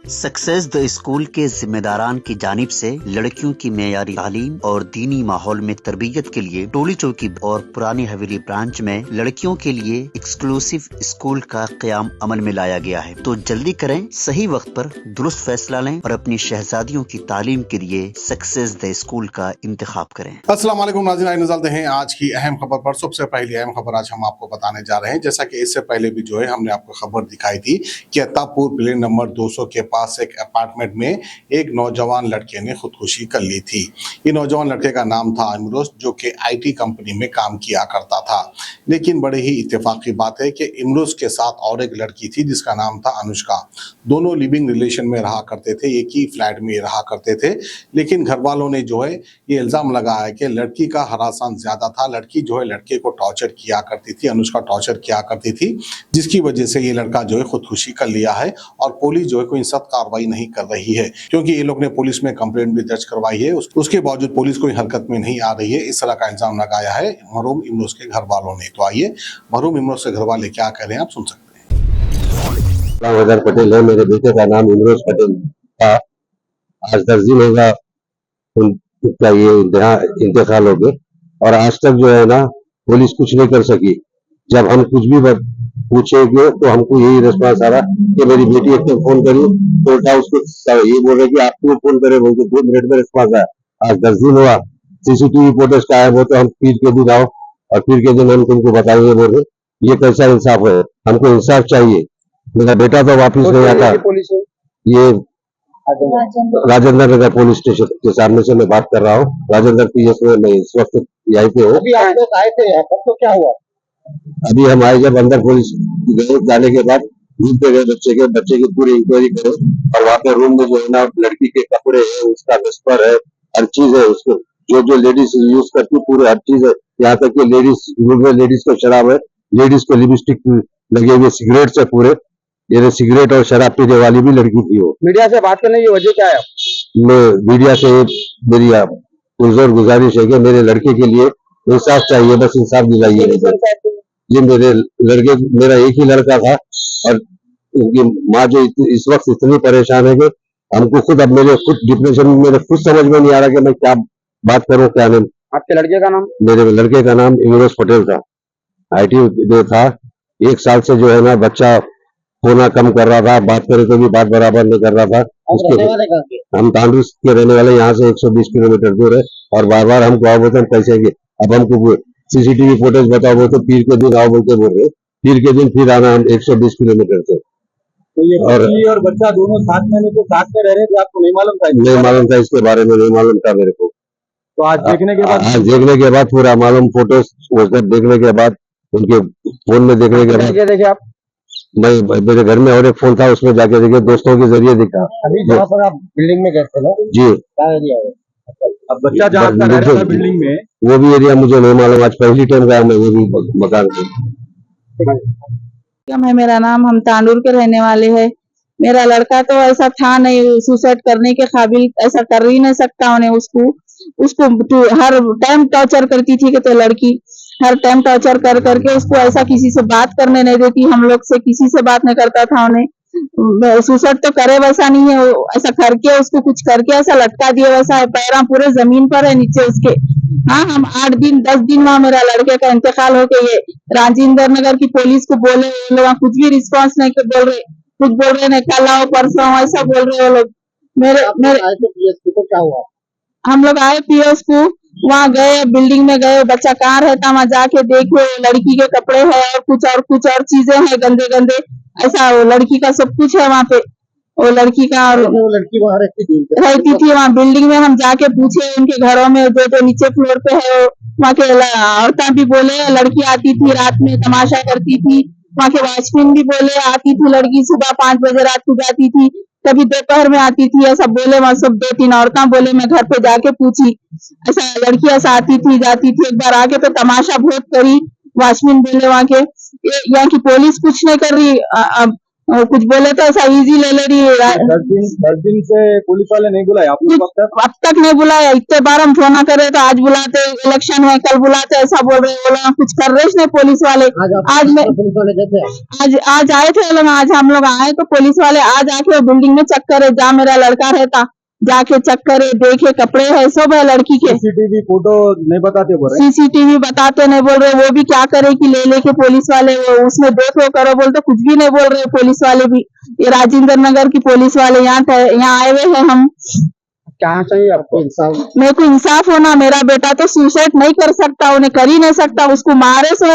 Success the school के जिम्मेदारान की जानिब से लड़कियों की मेयारी तालीम और दीनी माहौल में तरबियत के लिए टोली चौकी और पुरानी हवेली ब्रांच में लड़कियों के लिए एक्सक्लूसिव स्कूल का क़याम अमल में लाया गया है। तो जल्दी करें, सही वक्त पर दुरुस्त फैसला लें और अपनी शहजादियों की तालीम के लिए सक्सेस द स्कूल का इंतखाब करें। अस्सलाम वालेकुम नाज़रीन, आइए नज़र हैं आज की अहम खबर पर। सबसे पहली अहम खबर आज हम आपको बताने जा रहे हैं। जैसा कि इससे पहले भी जो है हमने आपको खबर दिखाई थी कि अत्तापुर प्लेन नंबर 200 के पास एक अपार्टमेंट में एक नौजवान लड़के ने खुदकुशी कर ली थी। ये नौजवान लड़के का नाम था इमरोज, जो कि आईटी कंपनी में काम किया करता था। लेकिन बड़े ही इत्तेफाक की बात है कि इमरोज के साथ और एक लड़की थी जिसका नाम था अनुष्का। दोनों लिविंग रिलेशन में रहा करते थे, एक ही फ्लैट में रहा करते थे। लेकिन घर वालों ने जो है ये इल्जाम लगाया कि लड़की का हरासान ज्यादा था। लड़की जो है लड़के को टॉर्चर किया करती थी, अनुष्का टॉर्चर किया करती थी, जिसकी वजह से ये लड़का जो है खुदकुशी कर लिया है। और पुलिस जो है कोई सख्त कार्रवाई नहीं कर रही है, क्योंकि ये लोग ने पुलिस में कंप्लेंट भी दर्ज करवाई है। उसके बावजूद पुलिस कोई हरकत में नहीं आ रही है। इस तरह का इल्जाम लगाया है मरहूम इमरोज के घर वालों ने। तो आइए मरहूम इमरोज के घर वाले क्या कह रहे हैं, आप सुन सकते हैं। राम पटेल है, मेरे बेटे का नाम इमरोज पटेल था। आज 10 दिन होगा उनका ये इंतकाल हो गया और आज तक जो है ना पुलिस कुछ नहीं कर सकी। जब हम कुछ भी पूछेंगे तो हमको यही रिस्पॉन्स आ रहा कि मेरी बेटी एक तो फोन करी तो उल्टा उसको ये बोल रहे कि आप क्यों फोन करे, बोल के 2 मिनट में रिस्पॉन्स आया। आज 10 दिन हुआ, सीसीटीवी फुटेज का है वो तो हम पीर के दिन आओ और पीर के दिन हम तुमको बताएंगे। बोल रहे ये कैसा इंसाफ है? हमको इंसाफ चाहिए। मेरा बेटा तो वापिस नहीं आता। ये राजेंद्र नगर पुलिस स्टेशन के सामने से मैं बात कर रहा हूँ। राजेंद्र पीएस में मैं इस वक्त यहीं पे हूँ। अभी आप लोग आए थे यहाँ पर, तो क्या हुआ? अभी हम आए, जब अंदर पुलिस गए, जाने के बाद रूम पे गए, बच्चे की पूरी इंक्वायरी करे और वहाँ पे रूम में जो है ना लड़की के कपड़े है, उसका बिस्तर है, हर चीज है। उसको जो लेडीज यूज करती पूरे हर चीज है। यहाँ तक कि लेडीज रूम में लेडीज को शराब है, लेडीज को लिपस्टिक लगे हुए, सिगरेट से पूरे ये सिगरेट और शराब पीने वाली भी लड़की थी। वो मीडिया से बात करने की वजह क्या है? मैं मीडिया से मेरी पुरजोर गुजारिश है कि मेरे लड़के के लिए इंसाफ चाहिए, बस इंसाफ दिलाइए। ये मेरे लड़के, मेरा एक ही लड़का था और उनकी माँ जो इस वक्त इतनी परेशान है कि हमको खुद, अब मेरे खुद डिप्रेशन में, मेरे खुद समझ में नहीं आ रहा कि मैं क्या बात करूं क्या नहीं। आपके लड़के का नाम? मेरे लड़के का नाम इमरोज पटेल था, आईटी में था। 1 साल से जो है ना बच्चा होना कम कर रहा था, बात करे तो भी बात बराबर नहीं कर रहा था। हम तांडू के रहने वाले, यहाँ से 120 किलोमीटर दूर है और बार बार हमको आओ बोलते हम कैसे गए। अब हमको सीसीटीवी फुटेज बताओ बोलते पीर के दिन आओ बोलते बोल रहे, पीर के दिन फिर आना हम 120 किलोमीटर से। तो ये और बच्चा दोनों साथ में, तो साथ में रह रहे थे, आपको नहीं मालूम था? नहीं मालूम था, इसके बारे में नहीं मालूम था मेरे को। तो आज देखने के बाद पूरा मालूम, फोटोज देखने के बाद, उनके फोन में देखने के बाद देखे आप? मैं मेरे घर में और एक फोन था, उसमें जाके देखे, दोस्तों के जरिए दिखा। अभी जहाँ पर आप बिल्डिंग में गए थे ना जी, क्या एरिया है? अब बच्चा जहाँ पर रह रहा था बिल्डिंग में, वो भी एरिया मुझे नहीं मालूम। आज पहली टाइम गया मैं वो भी मकान पे। मेरा नाम, हम तांडूर के रहने वाले हैं। मेरा लड़का तो ऐसा था नहीं, सुसाइड करने के काबिल, ऐसा कर ही नहीं सकता। उन्हें उसको हर टाइम टॉर्चर करती थी कि तो लड़की हर टाइम टॉर्चर कर करके उसको ऐसा किसी से बात करने नहीं देती, हम लोग से किसी से बात नहीं करता था। उन्हें सुसाइड तो करे वैसा नहीं है, ऐसा करके उसको कुछ करके ऐसा लटका दिया वैसा है, पैरा पूरे जमीन पर है नीचे उसके। हाँ, हम 8 दिन 10 दिन वहाँ मेरा लड़के का इंतकाल हो गया। ये राजेंद्र नगर की पुलिस को बोले, लोग कुछ भी रिस्पॉन्स नहीं के बोल रहे, कुछ बोल रहे नहीं, कल आओ परसों ऐसा बोल रहे वो लोग। तो क्या हुआ? हम लोग आए पीएस को, वहाँ गए, बिल्डिंग में गए, बच्चा कहाँ रहता वहाँ जाके देखे, लड़की के कपड़े है और कुछ और चीजें हैं गंदे गंदे, ऐसा वो लड़की का सब कुछ है वहाँ पे। वो लड़की का, और वो लड़की वहाँ रहती थी वहाँ बिल्डिंग में। हम जाके पूछे उनके घरों में, जो नीचे फ्लोर पे है, वहाँ के औरतें भी बोले लड़की आती थी रात में तमाशा करती थी। वहाँ के वॉचमैन भी बोले आती थी लड़की, सुबह 5 बजे रात को जाती थी, कभी दोपहर में आती थी, ऐसा बोले। वहाँ सब 2-3 औरतें बोले, मैं घर पे जाके पूछी, ऐसा लड़की ऐसा आती थी जाती थी। एक बार आके तो तमाशा बहुत करी, वॉचमैन बोले वहाँ के। यहाँ की पुलिस कुछ नहीं कर रही। अब और कुछ बोले तो ऐसा इजी ले रही है। 10 दिन से पुलिस वाले नहीं बुलाए आप लोग अब तक नहीं बुलाया, इतने बार हम फोन करे तो आज बुलाते, इलेक्शन में कल बुलाते, ऐसा बोल रहे हैं। वो लोग कुछ कर रहे नहीं पुलिस वाले। आज मैं पुलिस वाले कैसे आज आए थे लोग, आज हम लोग आए तो पुलिस वाले आज आके बिल्डिंग में चेक करे, जहाँ मेरा लड़का रहता जाके चेक करे, देखे कपड़े है सब है लड़की के। सीसीटीवी फोटो नहीं बताते बोल रहे सीसीटीवी बताते नहीं बोल रहे, वो भी क्या करे कि ले लेके पुलिस वाले वो उसमें देख लो करो बोलते, कुछ भी नहीं बोल रहे पुलिस वाले भी। ये राजेंद्र नगर की पुलिस वाले यहाँ आए हुए हैं। हम क्या चाहिए आपको इंसाफ? मेरे को इंसाफ होना, मेरा बेटा तो सुसाइड नहीं कर सकता, उन्हें कर ही नहीं सकता, उसको मारे से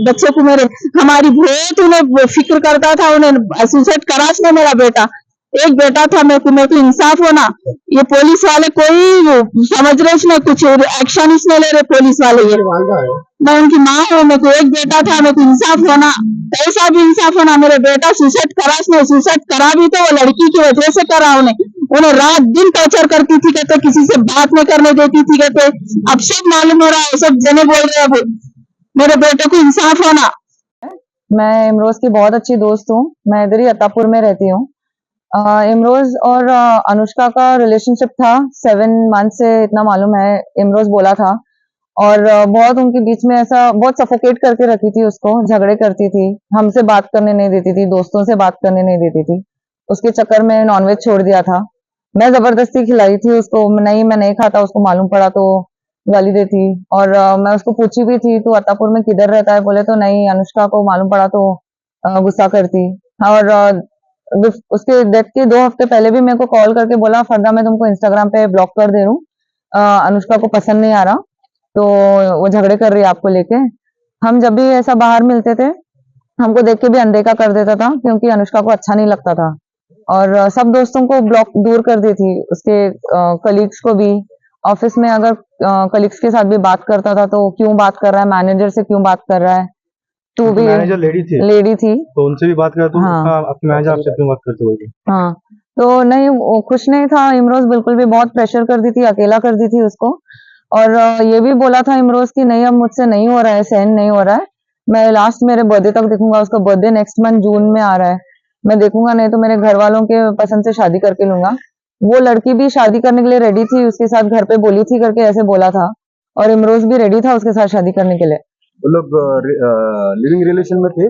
बच्चे को मेरे हमारी बहुत उन्हें फिक्र करता था, उन्हें सुसाइड करा से मेरा बेटा एक बेटा था। मेरे को इंसाफ होना। ये पुलिस वाले कोई समझ रहे नहीं, कुछ एक्शन नहीं ले रहे पुलिस वाले। ये मैं उनकी माँ हूँ, मेरे को एक बेटा था, मेरे को इंसाफ होना, कैसा भी इंसाफ होना। मेरे बेटा सुसाइड करा नहीं, सुसाइड करा भी तो वो लड़की की वजह से करा। उन्हें रात दिन टॉर्चर करती थी, कहते किसी से बात नहीं करने देती थी, कहते अब सब मालूम हो रहा है, सब जने बोल रहे हैं। अब मेरे बेटे को इंसाफ होना। मैं इमरोज की बहुत अच्छी दोस्त हूँ, मैं इधर ही अत्तापुर में रहती हूँ। इमरोज और अनुष्का का रिलेशनशिप था 7 मंथ से, इतना मालूम है, इमरोज बोला था। और बहुत उनके बीच में ऐसा बहुत सफोकेट करके रखी थी उसको, झगड़े करती थी, हमसे बात करने नहीं देती थी, दोस्तों से बात करने नहीं देती थी। उसके चक्कर में नॉनवेज छोड़ दिया था। मैं जबरदस्ती खिलाई थी उसको, नहीं मैं नहीं खाता, उसको मालूम पड़ा तो गाली देती। और मैं उसको पूछी भी थी तू अत्तापुर में किधर रहता है, बोले तो नहीं, अनुष्का को मालूम पड़ा तो गुस्सा करती। और उसके डेथ के 2 हफ्ते पहले भी मेरे को कॉल करके बोला फरदा मैं तुमको इंस्टाग्राम पे ब्लॉक कर दे रहा हूँ, अनुष्का को पसंद नहीं आ रहा तो वो झगड़े कर रही है आपको लेके। हम जब भी ऐसा बाहर मिलते थे हमको देख के भी अनदेखा कर देता था, क्योंकि अनुष्का को अच्छा नहीं लगता था। और सब दोस्तों को ब्लॉक दूर कर दी थी, उसके कलीग्स को भी। ऑफिस में अगर कलीग्स के साथ भी बात करता था तो क्यों बात कर रहा है, मैनेजर से क्यों बात कर रहा है, तू भी मैनेजर लेडी थी तो उनसे भी बात कर तू। हाँ। आपके मैनेजर आपसे क्यों बात करते हो? हाँ, तो नहीं वो खुश नहीं था इमरोज, बिल्कुल भी, बहुत प्रेशर करती थी, अकेला कर दी थी उसको। और ये भी बोला था इमरोज की नहीं अब मुझसे नहीं हो रहा है, सहन नहीं हो रहा है, मैं लास्ट मेरे बर्थडे तक देखूंगा, उसका बर्थडे नेक्स्ट मंथ जून में आ रहा है, मैं देखूंगा, नहीं तो मेरे घर वालों के पसंद से शादी करके लूंगा। वो लड़की भी शादी करने के लिए रेडी थी, उसके साथ घर पे बोली थी करके ऐसे बोला था, और इमरोज भी रेडी था उसके साथ शादी करने के लिए। वो लोग लिविंग रिलेशन में थे?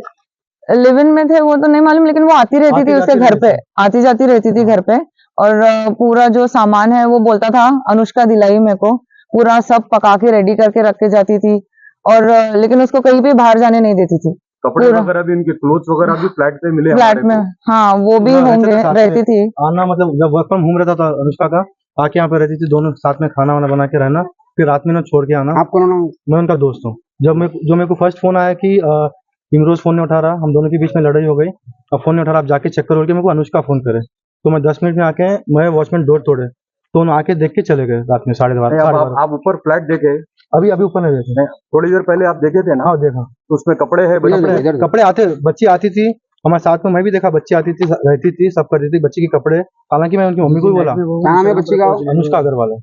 लिव इन में थे वो तो नहीं मालूम, लेकिन वो आती रहती थी उसके घर पे, आती जाती रहती थी घर पे। और पूरा जो सामान है वो बोलता था अनुष्का दिलाई मेरे को, पूरा सब पका के रेडी करके रख के जाती थी। और लेकिन उसको कहीं भी बाहर जाने नहीं देती थी। कपड़े वगैरह भी, इनके क्लोथ्स वगैरह भी फ्लैट पे मिले? फ्लैट में, हाँ, वो भी होंगे, रहती थी। आना मतलब जब वर्क फ्रॉम होम रहता था अनुष्का का, आके यहाँ पे रहती थी, दोनों साथ में खाना वाना बना के रहना, फिर रात में ना छोड़ के आना। आप कौन? मैं उनका दोस्त हूँ। जब मेरे को फर्स्ट फोन आया कि इमरोज फोन नहीं उठा रहा, हम दोनों के बीच में लड़ाई हो गई, अब फोन नहीं उठा रहा, आप जाके चेक करो के मेरे को अनुष्का फोन करे, तो मैं 10 मिनट में आके मैं वॉचमैन डोर तोड़े तो उन्होंने आके देख के चले गए रात में 12:30। आप ऊपर फ्लैट देखे? अभी ऊपर नहीं देखे, थोड़ी देर पहले आप देखे थे ना? हाँ देखा, तो उसमें कपड़े है, कपड़े आते, बच्ची आती थी हमारे साथ में, मैं भी देखा, बच्ची आती थी, रहती थी, सब करती थी, बच्ची के कपड़े। हालांकि मैं उनकी मम्मी को भी बोला, क्या नाम है बच्ची का? अनुष्का अग्रवाल है।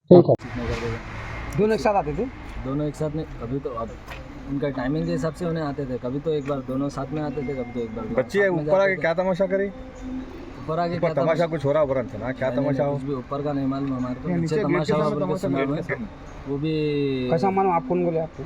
ठीक है। दोनों एक साथ आते थे? दोनों एक साथ नहीं, कभी तो अब उनका टाइमिंग के हिसाब से उन्हें आते थे, कभी तो एक बार दोनों साथ में आते थे, कभी तो एक बार। बच्ची ऊपर आके क्या तमाशा करी? ऊपर आके क्या तमाशा कुछ हो रहा है ना? क्या तमाशा हो? कुछ भी ऊपर का नहीं मालूम हमारे को, नीचे तमाशा हुआ बोल के सुना हुआ, वो भी कैसा मालूम? आप कौन बोले आपको?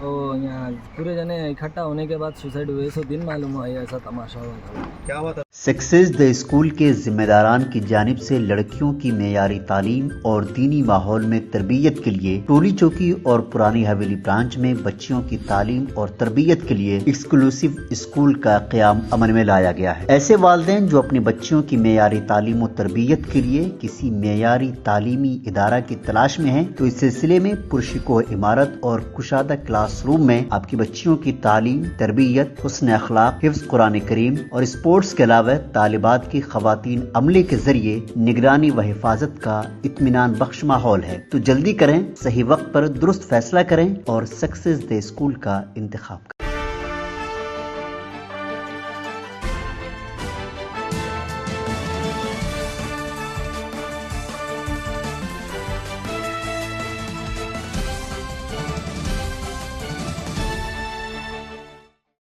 ओ यहाँ पूरे जने इकट्ठा होने के बाद सुसाइड हुए, सो दिन मालूम हुआ ऐसा तमाशा हुआ था। क्या हुआ था? सक्सेस द स्कूल के जिम्मेदारान की जानिब से लड़कियों की मेयारी तालीम और दीनी माहौल में तरबियत के लिए टोली चौकी और पुरानी हवेली ब्रांच में बच्चियों की तालीम और तरबियत के लिए एक्सक्लूसिव स्कूल का क़याम अमल में लाया गया है। ऐसे वालिदैन जो अपनी बच्चियों की मेयारी तालीम और तरबियत के लिए किसी मेयारी तालीमी इदारा की तलाश में है, तो इस सिलसिले में पुरशिको इमारत और कुशादा क्लासरूम में आपकी बच्चियों की तालीम, तरबियत, हुस्न अखलाक, हिफ्ज़ कुरान करीम और स्पोर्ट्स के अलावा तालिबात की खवातीन अमले के जरिए निगरानी व हिफाजत का इत्मीनान बख्श माहौल है। तो जल्दी करें, सही वक्त पर दुरुस्त फैसला करें और सक्सेस द स्कूल का इंतखाब करें।